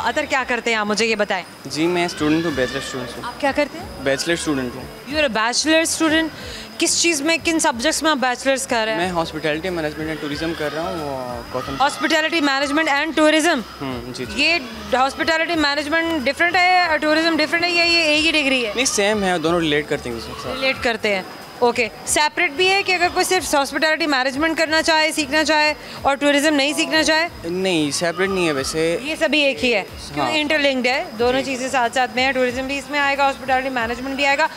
अतर क्या करते हैं आप, मुझे ये बताएं।
जी मैं स्टूडेंट हूँ, बैचलर स्टूडेंट हूँ।
आप क्या करते हैं?
बैचलर स्टूडेंट हूँ।
You are a bachelor student. किस चीज़ में, किन सब्जेक्ट्स में आप बैचलर्स कर रहे हैं?
मैं हॉस्पिटैलिटी मैनेजमेंट एंड टूरिज्म कर रहा हूँ Gautam.
Hospitality management and tourism.
जी जी।
ये हॉस्पिटैलिटी मैनेजमेंट डिफरेंट है और टूरिज्म डिफरेंट है, ये एक ही डिग्री है?
नहीं सेम है, दोनों रिलेट करते हैं उसके साथ।
रिलेट करते हैं। ओके, सेपरेट भी है कि अगर कोई सिर्फ हॉस्पिटैलिटी मैनेजमेंट करना चाहे, सीखना चाहे और टूरिज्म नहीं सीखना चाहे?
नहीं सेपरेट नहीं है वैसे,
ये सभी एक ही है क्यों?
हाँ।
इंटरलिंक्ड है, दोनों चीज़ें साथ साथ में है। टूरिज्म भी इसमें आएगा, हॉस्पिटैलिटी मैनेजमेंट भी आएगा।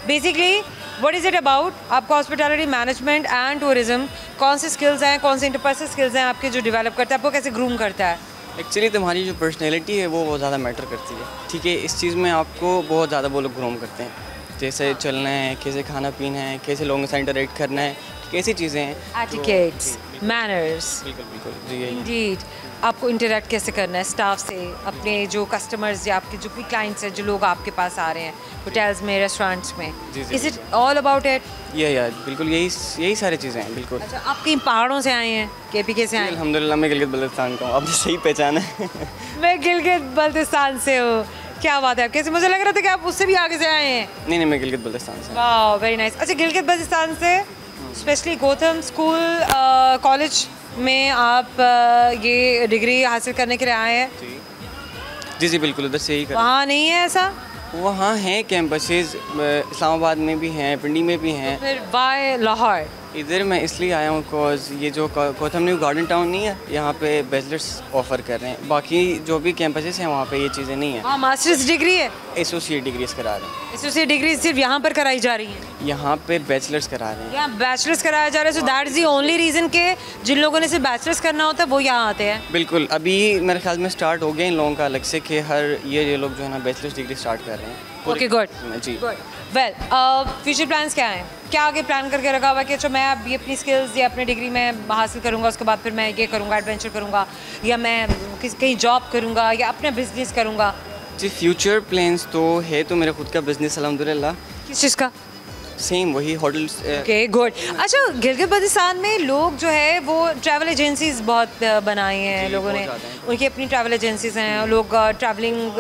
Basically what is it about? आपका हॉस्पिटैलिटी मैनेजमेंट एंड टूरिज्म कौन से स्किल्स हैं, कौन से इंटरपर्सनल स्किल्स हैं आपके जो डेवलप करता है, आपको कैसे ग्रूम करता है?
एक्चुअली तुम्हारी जो पर्सनैलिटी है वो बहुत ज़्यादा मैटर करती है। ठीक है, इस चीज़ में आपको बहुत ज़्यादा वो लोग ग्रूम करते हैं, जैसे चलना है, कैसे खाना पीना है, कैसे लोगों के साथ इंटरेक्ट करना है, कैसी चीज़ें हैं।
Etiquettes, manners.
बिल्कुल बिल्कुल जी यही।
इंडीड। आपको इंटरेक्ट कैसे करना है स्टाफ से, अपने जो कस्टमर्स या आपके जो भी क्लाइंट्स हैं, जो लोग आपके पास आ रहे हैं होटल्स में, रेस्टोरेंट्स में, is it all about it?
यार बिल्कुल यही सारी चीज़ें हैं बिल्कुल।
अच्छा, आप कहीं पहाड़ों से आए हैं, KPK से आए हैं?
अल्हम्दुलिल्लाह मैं गिलगित बल्तिस्तान का हूँ। आपने सही पहचाना है।
मैं गिलगित बल्तिस्तान से हूँ। क्या बात है, कैसे मुझे लग रहा था कि आप उससे भी आगे से आए हैं।
नहीं नहीं, मैं गिलगित बल्तिस्तान से।
वाह वेरी नाइस। अच्छा, गिलगित बल्तिस्तान से स्पेशली गोथम स्कूल कॉलेज में आप ये डिग्री हासिल करने के लिए आए हैं?
जी जी बिल्कुल, उधर से ही कर।
वहाँ नहीं है ऐसा?
वहाँ हैं कैंपसेस, इस्लामाबाद में भी हैं, पिंडी में भी हैं।
फिर वाई लाहौर?
इधर मैं इसलिए आया हूँ बिकॉज ये जो गौतम न्यू गार्डन टाउन नहीं है, यहाँ पे बैचलर्स ऑफर कर रहे हैं। बाकी जो भी कैंपसेस हैं वहाँ पे ये चीज़ें नहीं हैं।
हाँ, मास्टर्स डिग्री है,
एसोसिएट डिग्रीज करा रहे हैं।
एसोसिएट डिग्री सिर्फ यहाँ पर कराई जा रही है?
यहाँ पे बैचलर्स करा रहे हैं।
यहाँ बैचलर्स कराया जा रहा है। So that is the only reason के जिन लोगों ने सिर्फ बैचलर्स करना होता है वो यहाँ आते हैं।
बिल्कुल, अभी मेरे ख्याल में स्टार्ट हो गया इन लोगों का अलग से कि हर ये लोग जो है ना बैचलर्स डिग्री स्टार्ट कर रहे हैं।
ओके गुड
जी
गुड। वेल, फ्यूचर प्लान्स क्या हैं? क्या आगे प्लान करके रखा हुआ है कि अच्छा मैं अब ये अपनी स्किल्स या अपनी डिग्री में हासिल करूँगा, उसके बाद फिर मैं ये करूँगा, एडवेंचर करूँगा, या मैं कहीं जॉब करूँगा, या अपना बिजनेस करूँगा?
जी, फ्यूचर प्लान्स तो है, तो मेरा खुद का बिजनेस अल्हम्दुलिल्लाह।
किस चीज़ का?
सेम वही होटल्स।
Okay good. अच्छा, गिलगित बल्तिस्तान में लोग जो है वो ट्रैवल एजेंसीज बहुत बनाई हैं लोगों ने, उनकी अपनी ट्रैवल एजेंसीज हैं। लोग ट्रैवलिंग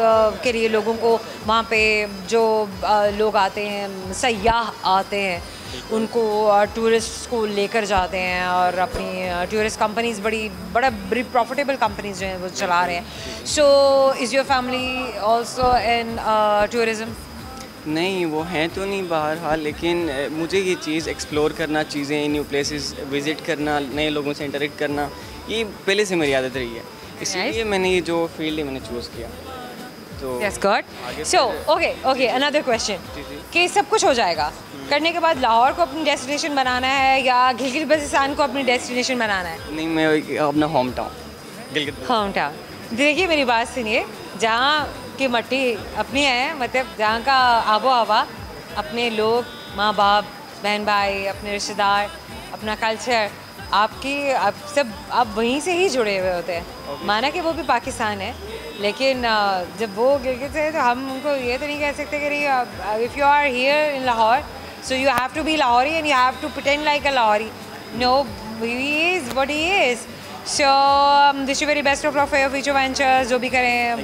के लिए लोगों को वहाँ पे जो लोग आते हैं, सयाह आते हैं, उनको टूरिस्ट को लेकर जाते हैं और अपनी टूरिस्ट कंपनीज बड़ी प्रॉफिटेबल कंपनीज जो हैं वो चला रहे हैं। So is your family also in tourism?
नहीं, वो हैं तो नहीं बहरहाल, लेकिन मुझे ये चीज़ एक्सप्लोर करना, चीज़ें न्यू प्लेसेस विज़िट करना, नए लोगों से इंटरेक्ट करना, ये पहले से मेरी आदत रही है। इसलिए मैंने ये जो फील्ड है मैंने चूज़ किया। तो
That's good. So, okay, another question. कि सब कुछ हो जाएगा, करने के बाद लाहौर को अपनी डेस्टिनेशन बनाना है या गिलगित बल्तिस्तान को अपनी डेस्टिनेशन बनाना है?
नहीं, मैं अपना home town Gilgit.
Home town. देखिए मेरी बात सुनिए, जहाँ की मट्टी अपनी है, मतलब जहाँ का आबो हवा, अपने लोग, माँ बाप, बहन भाई, अपने रिश्तेदार, अपना कल्चर, आप सब आप वहीं से ही जुड़े हुए होते हैं। माना कि वो भी पाकिस्तान है, लेकिन जब वो गिलगित से, तो हम उनको ये तो नहीं कह सकते कि if you are here in Lahore so you have to be Lahori and you have to pretend like a Lahori. No, he is what he is. So wish you very best of luck for your future ventures. जो भी करें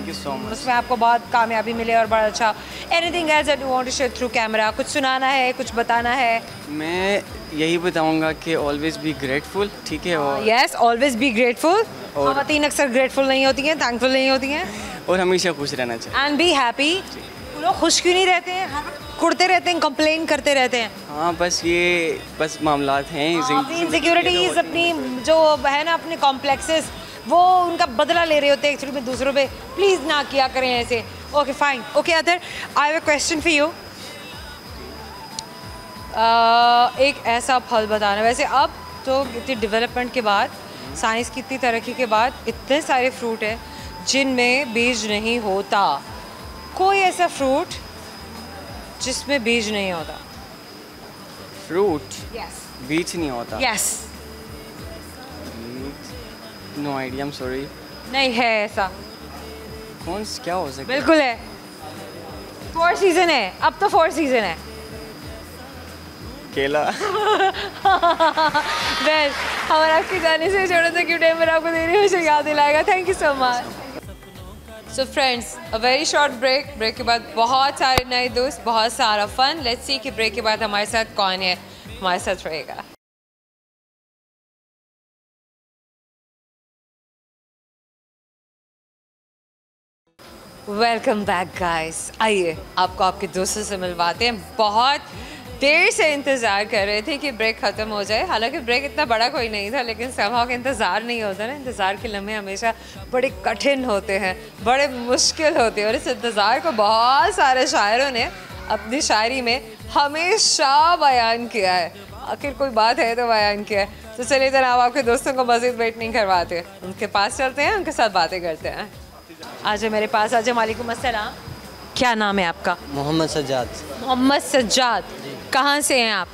उसमें आपको बहुत कामयाबी मिले और बड़ा अच्छा। Anything else that you want to share through camera? कुछ सुनाना है, कुछ बताना है?
मैं यही बताऊंगा कि ऑलवेज बी ग्रेटफुल, ठीक है? और
यस, ऑलवेज बी ग्रेटफुल। ख़वातीन अक्सर ग्रेटफुल नहीं होती हैं, थैंकफुल नहीं होती हैं।
और हमेशा खुश रहना चाहिए।
And be happy. लोग खुश क्यों नहीं रहते हैं? हर वक्त कुड़ते रहते हैं, कंप्लेन करते रहते हैं।
हाँ, बस मामलात हैं।
इनसिक्योरिटीज़ अपनी जो है ना, अपने कॉम्प्लेक्सेस, वो उनका बदला ले रहे होते हैं एक्चुअली में दूसरों पे। प्लीज़ ना किया करें ऐसे। Okay fine. Okay other, I have a question for you. एक ऐसा फल बताना, वैसे अब तो इतनी डेवलपमेंट के बाद, साइंस की इतनी तरक्की के बाद, इतने सारे फ्रूट हैं जिनमें बीज नहीं होता। कोई ऐसा फ्रूट जिसमें बीज नहीं होता?
फ्रूट
यस,
बीज नहीं होता?
Yes.
No idea, I am sorry.
नहीं है ऐसा।
क्या हो सकता है?
बिल्कुल है। 4 सीजन है, अब तो 4 सीजन है।
केला।
वेल, हमारा आपके जाने से छोटा सा क्यों टाइम पर आपको दे रही हूँ, मुझे याद दिलाएगा। Thank you so much. So friends, a very short break के बाद बहुत सारे नए दोस्त, बहुत सारा फन। लेट्स सी कि ब्रेक के बाद हमारे साथ कौन है हमारे साथ रहेगा। Welcome back guys. आइए आपको आपके दोस्तों से मिलवाते हैं। बहुत देर से इंतज़ार कर रहे थे कि ब्रेक ख़त्म हो जाए। हालांकि ब्रेक इतना बड़ा कोई नहीं था, लेकिन समहाउ का इंतज़ार नहीं होता ना। इंतज़ार के लम्हे हमेशा बड़े कठिन होते हैं, बड़े मुश्किल होते हैं, और इस इंतज़ार को बहुत सारे शायरों ने अपनी शायरी में हमेशा बयान किया है। आखिर कोई बात है तो बयान किया है। तो चलिए जनाब, आपके दोस्तों को मज़ीद वेट नहीं करवाते, उनके पास चलते हैं, उनके साथ बातें करते हैं। आज मेरे पास आज। वालेकुम अस्सलाम। क्या नाम है आपका?
मोहम्मद सज्जाद।
मोहम्मद सज्जाद, कहाँ से हैं आप?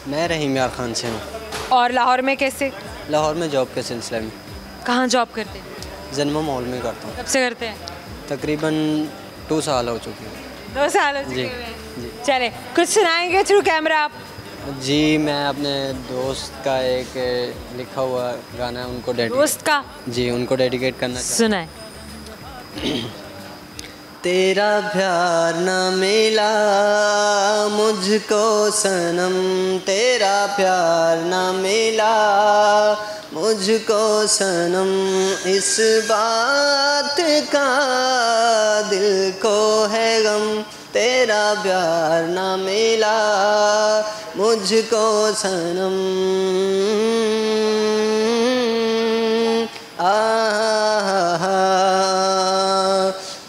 मैं रहीम यार खान से हूँ।
और लाहौर में कैसे?
लाहौर में जॉब के सिलसिले में।
कहाँ जॉब करते हैं?
जन्म मॉल में करता हूँ।
कब से करते हैं?
तकरीबन 2 साल हो चुके हैं।
2 साल हो चुके हैं। चले, कुछ सुनाएंगे थ्रू कैमरा आप?
जी, मैं अपने दोस्त का एक लिखा हुआ गाना है, उनको
दोस्त का?
जी, उनको डेडिकेट करना
सुनाए।
तेरा प्यार न मिला मुझको सनम, तेरा प्यार न मिला मुझको सनम, इस बात का दिल को है गम, तेरा प्यार न मिला मुझको सनम।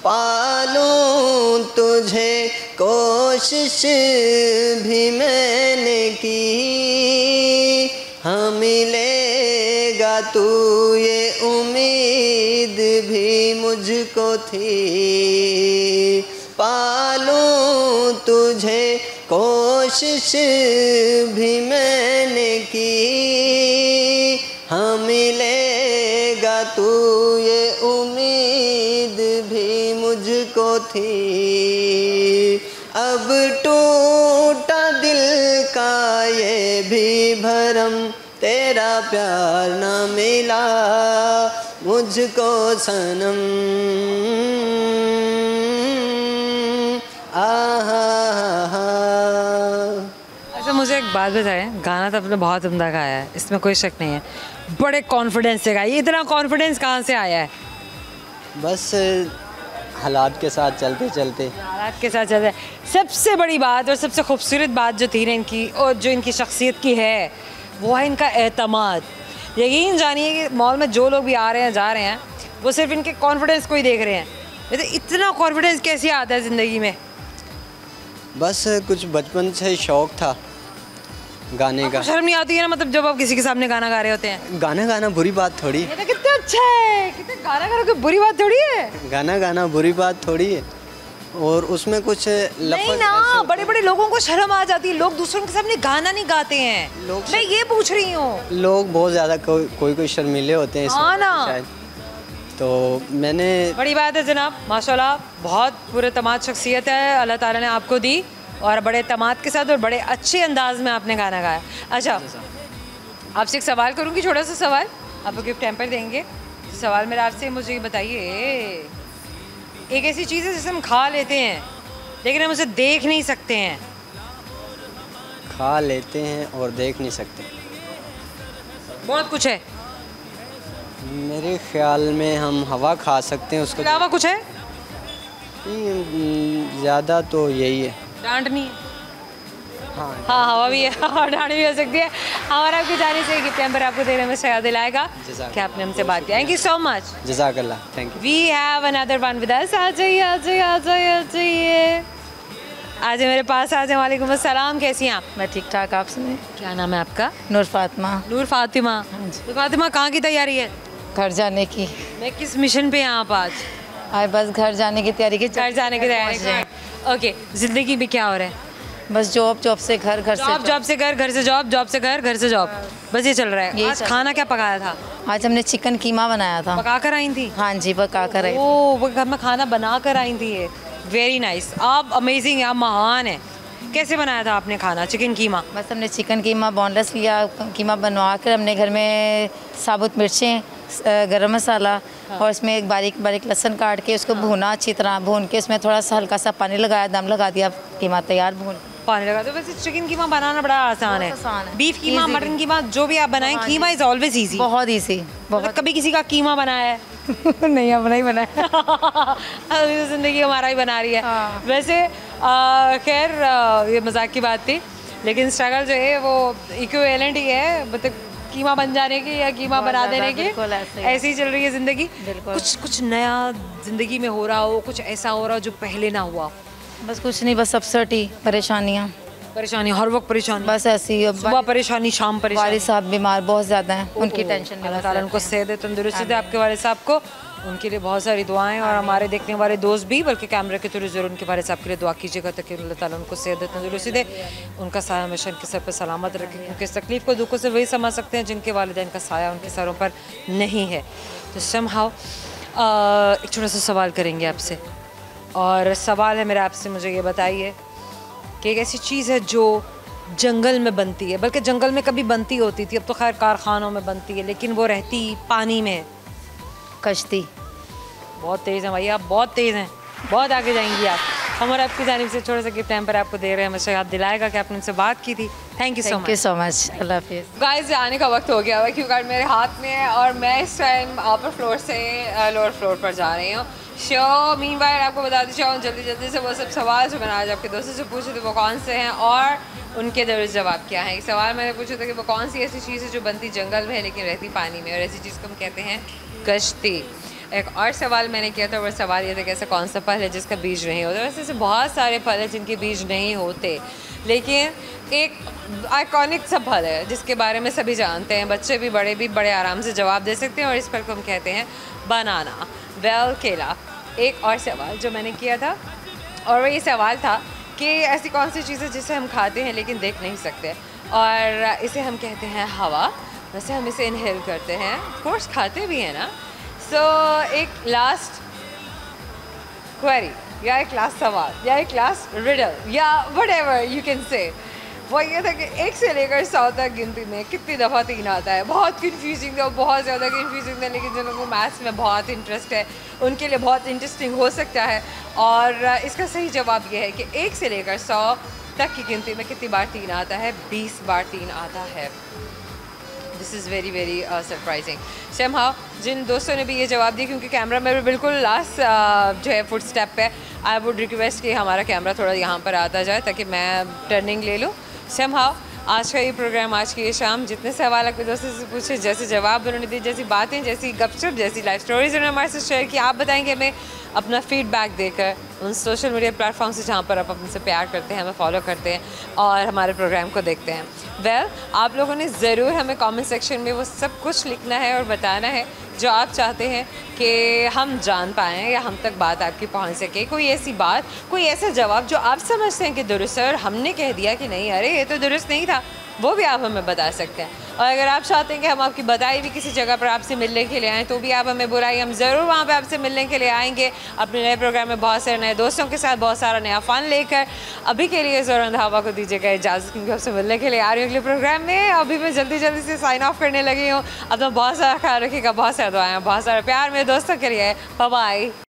पालूं तुझे कोशिश भी मैंने की, हाँ मिलेगा तू ये उम्मीद भी मुझको थी। पालूं तुझे कोशिश भी मैंने की, हाँ मिलेगा तू ये उम्मीद भी मुझको थी। अब टूटा दिल का ये भी भरम, तेरा प्यार न मिला मुझको सनम।
अच्छा मुझे एक बात बताएं, गाना तो आपने बहुत उम्दा गाया है, इसमें कोई शक नहीं है, बड़े कॉन्फिडेंस से गाया। इतना कॉन्फिडेंस कहाँ से आया है?
बस हालात के साथ चलते चलते।
हालात के साथ चलते। सबसे बड़ी बात और सबसे खूबसूरत बात जो थी ना इनकी, और जो इनकी शख्सियत की है, वो है इनका एतमाद। यकीन जानिए कि मॉल में जो लोग भी आ रहे हैं जा रहे हैं, वो सिर्फ इनके कॉन्फिडेंस को ही देख रहे हैं। तो इतना कॉन्फिडेंस कैसे आता है ज़िंदगी में?
बस कुछ बचपन से शौक़ था गाने का।
शर्म नहीं आती है ना, मतलब जब आप किसी के सामने गाना गा रहे होते हैं?
गाना गाना बुरी बात थोड़ी।
ये तो कितना अच्छा है, कितना गाना गाना कोई बुरी बात थोड़ी है।
गाना गाना बुरी बात थोड़ी है, और उसमें कुछ
नहीं ना, बड़े बड़े लोगों को शर्म आ जाती है, लोग दूसरों के सामने गाना नहीं गाते हैं। मैं ये पूछ रही हूँ।
लोग बहुत ज़्यादा कोई शर्मीले होते हैं।
हाँ ना,
शायद तो मैंने। बड़ी
बात है जनाब, माशाल्लाह बहुत पूरे तमाद शख्सियत है अल्लाह ताला ने आपको दी, और बड़े तमाद के साथ और बड़े अच्छे अंदाज में आपने गाना गाया। अच्छा आपसे एक सवाल करूँगी, छोटा सा सवाल, आपको गिफ्ट हैम्पर देंगे। सवाल मेरा आपसे, मुझे ये बताइए, एक ऐसी चीज़ है जिसे हम खा लेते हैं लेकिन हम उसे देख नहीं सकते हैं।
खा लेते हैं और देख नहीं सकते।
बहुत कुछ है
मेरे ख्याल में। हम हवा खा सकते हैं, उसके
अलावा कुछ है?
ज़्यादा तो यही है।
डांट नहीं है?
हाँ
हवा भी है और डांट भी हो सकती है। हमारा आपकी जाने से गिफ्ट हैम्पर आपको देने में शायद दिलाएगा कि आपने हमसे बात की। Thank you so much.
जज़ाकल्लाह, thank you.
We have another one with us. आ जाइए आ जाइए आ जाइए आ जाइए आ जाइए मेरे पास आ जाइए। वालेकुम अस्सलाम, कैसी हैं आप?
मैं ठीक ठाक, आप सुनिए।
क्या नाम है आपका?
नूर फातिमा।
नूर फातिमा। तो फातिमा कहाँ की तैयारी है?
घर जाने की।
मैं किस मिशन पे हैं आप आज?
बस घर जाने की तैयारी की।
घर जाने की तैयारी। ओके, ज़िंदगी में क्या हो रहा है?
बस जॉब से घर, घर से
जॉब से घर, घर से जॉब, जॉब से घर, घर से जॉब, बस ये चल रहा है। आज खाना क्या पकाया था?
आज हमने चिकन कीमा बनाया था।
पका कर आई थी?
हाँ जी, पका कर आई।
ओह, वो घर में खाना बना कर आई थी। वेरी नाइस, आप अमेजिंग, आप महान हैं। कैसे बनाया था आपने खाना, चिकन कीमा?
बस हमने चिकन कीमा बोनलेस लिया, कीमा बनवा कर हमने घर में साबुत मिर्चें, गरम मसाला और इसमें एक बारीक बारीक लहसुन काट के उसको भूना, अच्छी तरह भून के उसमें थोड़ा सा हल्का सा पानी लगाया, दम लगा दिया, कीमा तैयार। भून
पानी लगा दो। वैसे चिकन कीमा बनाना बड़ा आसान है। बीफ कीमा, मटन कीमा, जो भी आप बनाएं, कीमा इज ऑलवेज इजी।
बहुत इजी।
बहुत। कभी किसी का कीमा बनाया है?
नहीं, अपना ही बनाया।
अभी तो जिंदगी हमारा ही बना रही है। वैसे खैर ये मजाक की बात थी, लेकिन स्ट्रगल जो है वो इक्विवेलेंट ही है, मतलब कीमा बन जाने की या कीमा बना देने की। ऐसी ही चल रही है ज़िंदगी। कुछ नया ज़िंदगी में हो रहा हो, कुछ ऐसा हो रहा हो जो पहले ना हुआ?
बस कुछ नहीं, बस अपसेटी, परेशानियाँ,
हर वक्त परेशानी,
बस ऐसी।
सुबह परेशानी, शाम परेशानी।
वालिद साहब बीमार बहुत ज़्यादा हैं, उनकी टेंशन।
अल्लाह ताला उनको सेहत दे, तंदुरुस्ती दे आपके वालिद साहब को। उनके लिए बहुत सारी दुआएं, और हमारे देखने वाले दोस्त भी, बल्कि कैमरे के थ्रू ज़रूर उनके वालिद साहब के लिए दुआ कीजिएगा ताकि अल्लाह ताला उनको सेहत दे, तंदुरुस्ती दे, उनका साया हमेशा उनके सर पर सलामत रखे, क्योंकि इस तकलीफ़ को, दुखों से वही समझ सकते हैं जिनके वालिदैन का साया उनके सरों पर नहीं है। तो समहाउ एक छोटा सा सवाल करेंगे आपसे, और सवाल है मेरा आपसे, मुझे ये बताइए कि एक ऐसी चीज़ है जो जंगल में बनती है, बल्कि जंगल में कभी बनती होती थी, अब तो खैर कारखानों में बनती है, लेकिन वो रहती पानी में।
कश्ती।
बहुत तेज़ हैं भाई आप, बहुत तेज़ हैं। बहुत आगे जाएंगी आप। हम और आपकी जानिब से छोटा सा गिफ्ट टाइम पर आपको दे रहे हैं, हमेशा याद दिलाएगा कि आपने उनसे बात की थी। Thank you so much.
अल्लाह हाफिज़।
गाइस जाने का वक्त हो गया है, क्यू कार्ड मेरे हाथ में है और मैं इस टाइम अपर फ्लोर से लोअर फ्लोर पर जा रही हूँ। शो मीनवाइल आपको बता दी चाहूँ जल्दी से वो सब सवाल जो मैंने आज आपके दोस्तों से पूछे थे वो कौन से हैं और उनके दुरुस्त जवाब क्या है। एक सवाल मैंने पूछा था कि वो कौन सी ऐसी चीज़ है जो बनती जंगल में है लेकिन रहती पानी में, और ऐसी चीज़ को हम कहते हैं कश्ती। एक और सवाल मैंने किया था, वो सवाल ये था कि ऐसा कौन सा फल है जिसका बीज नहीं होता। वैसे ऐसे बहुत सारे फल हैं जिनके बीज नहीं होते, लेकिन एक आइकॉनिक सा फल है जिसके बारे में सभी जानते हैं, बच्चे भी बड़े आराम से जवाब दे सकते हैं, और इस फल को हम कहते हैं बनाना, वेल केला। एक और सवाल जो मैंने किया था, और वही सवाल था कि ऐसी कौन सी चीज़ है जिसे हम खाते हैं लेकिन देख नहीं सकते, और इसे हम कहते हैं हवा। वैसे हम इसे इनहेल करते हैं, ऑफ कोर्स खाते भी हैं ना। सो एक लास्ट क्वेरी या एक लास्ट सवाल या एक लास्ट रिडल या व्हाटएवर यू कैन से, वो ये था कि 1 से लेकर 100 तक गिनती में कितनी दफ़ा 3 आता है। बहुत कंफ्यूजिंग था, बहुत ज़्यादा कंफ्यूजिंग था, लेकिन जिन लोगों को मैथ्स में बहुत इंटरेस्ट है उनके लिए बहुत इंटरेस्टिंग हो सकता है। और इसका सही जवाब ये है कि 1 से लेकर 100 तक की गिनती में कितनी बार 3 आता है? 20 बार 3 आता है। This is very surprising. Somehow जिन दोस्तों ने भी ये जवाब दिया, क्योंकि कैमरा में भी बिल्कुल लास्ट जो है फुट स्टेप पे, आई वुड रिक्वेस्ट कि हमारा कैमरा थोड़ा यहाँ पर आता जाए ताकि मैं टर्निंग ले लूँ। समहाउ आज का ये प्रोग्राम, आज की ये शाम, जितने सवाल आपके दोस्तों से पूछे, जैसे जवाब उन्होंने दिए, जैसी बातें, जैसी गपशप, जैसी लाइफ स्टोरीज उन्होंने हमारे साथ शेयर की, आप बताएंगे हमें अपना फीडबैक देकर उन सोशल मीडिया प्लेटफॉर्म से जहाँ पर आप हमसे प्यार करते हैं, हमें फॉलो करते हैं और हमारे प्रोग्राम को देखते हैं। आप लोगों ने ज़रूर हमें कमेंट सेक्शन में वो सब कुछ लिखना है और बताना है जो आप चाहते हैं कि हम जान पाएँ या हम तक बात आपकी पहुंच सके। कोई ऐसी बात, कोई ऐसा जवाब जो आप समझते हैं कि दुरुस्त है और हमने कह दिया कि नहीं, अरे ये तो दुरुस्त नहीं था, वो भी आप हमें बता सकते हैं। और अगर आप चाहते हैं कि हम आपकी बताई भी किसी जगह पर आपसे मिलने के लिए आएँ, तो भी आप हमें बुलाइए, हम ज़रूर वहाँ पे आपसे मिलने के लिए आएंगे अपने नए प्रोग्राम में बहुत सारे नए दोस्तों के साथ, बहुत सारा नया फ़न लेकर। अभी के लिए ज़ोर रंधावा को दीजिएगा इजाज़त, क्योंकि आपसे मिलने के लिए आ रही हूँ अगले प्रोग्राम में। अभी मैं जल्दी से साइन ऑफ करने लगी हूँ। अपना बहुत सारा ख्याल रखिएगा, बहुत सारा दुआएं, बहुत सारा प्यार मेरे दोस्तों के लिए। Bye bye.